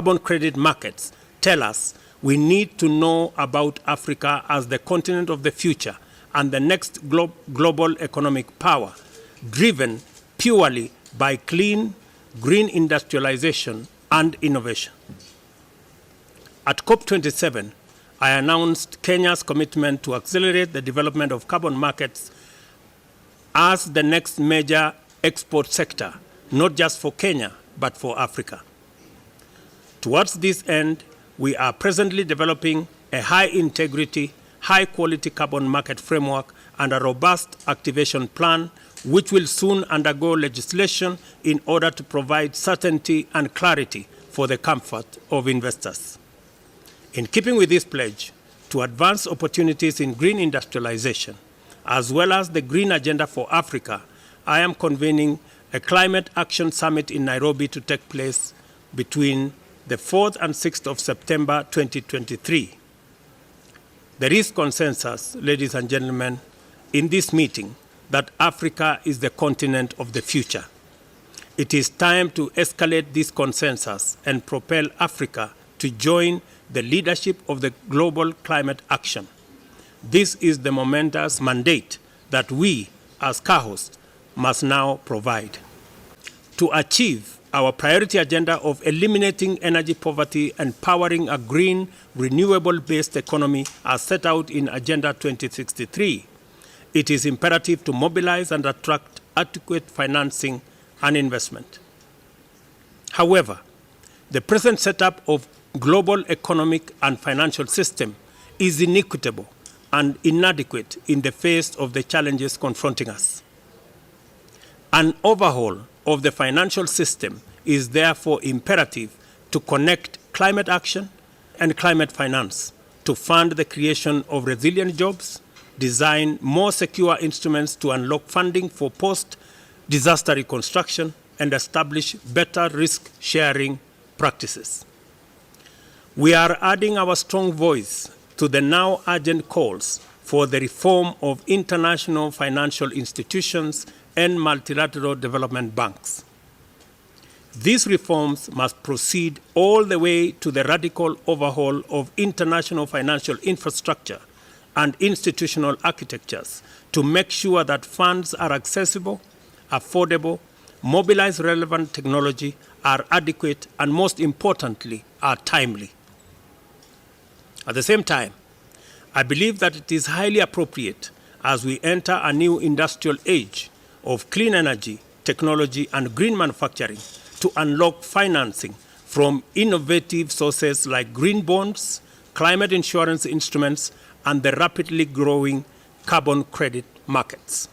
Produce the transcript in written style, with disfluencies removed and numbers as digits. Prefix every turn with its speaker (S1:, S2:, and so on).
S1: carbon credit markets tell us we need to know about Africa as the continent of the future and the next global economic power, driven purely by clean, green industrialization and innovation. At COP27, I announced Kenya's commitment to accelerate the development of carbon markets as the next major export sector, not just for Kenya, but for Africa. Towards this end, we are presently developing a high-integrity, high-quality carbon market framework and a robust activation plan, which will soon undergo legislation in order to provide certainty and clarity for the comfort of investors. In keeping with this pledge to advance opportunities in green industrialization, as well as the green agenda for Africa, I am convening a Climate Action Summit in Nairobi to take place between the 4th and 6th of September 2023. There is consensus, ladies and gentlemen, in this meeting that Africa is the continent of the future. It is time to escalate this consensus and propel Africa to join the leadership of the global climate action. This is the momentous mandate that we, as co-hosts, must now provide. To achieve our priority agenda of eliminating energy poverty and powering a green, renewable-based economy as set out in Agenda 2063, it is imperative to mobilize and attract adequate financing and investment. However, the present setup of global economic and financial system is inequitable and inadequate in the face of the challenges confronting us. An overhaul of the financial system is therefore imperative to connect climate action and climate finance to fund the creation of resilient jobs, design more secure instruments to unlock funding for post-disaster reconstruction, and establish better risk-sharing practices. We are adding our strong voice to the now urgent calls for the reform of international financial institutions and multilateral development banks. These reforms must proceed all the way to the radical overhaul of international financial infrastructure and institutional architectures to make sure that funds are accessible, affordable, mobilize relevant technology, are adequate, and most importantly, are timely. At the same time, I believe that it is highly appropriate as we enter a new industrial age of clean energy, technology, and green manufacturing to unlock financing from innovative sources like green bonds, climate insurance instruments, and the rapidly growing carbon credit markets.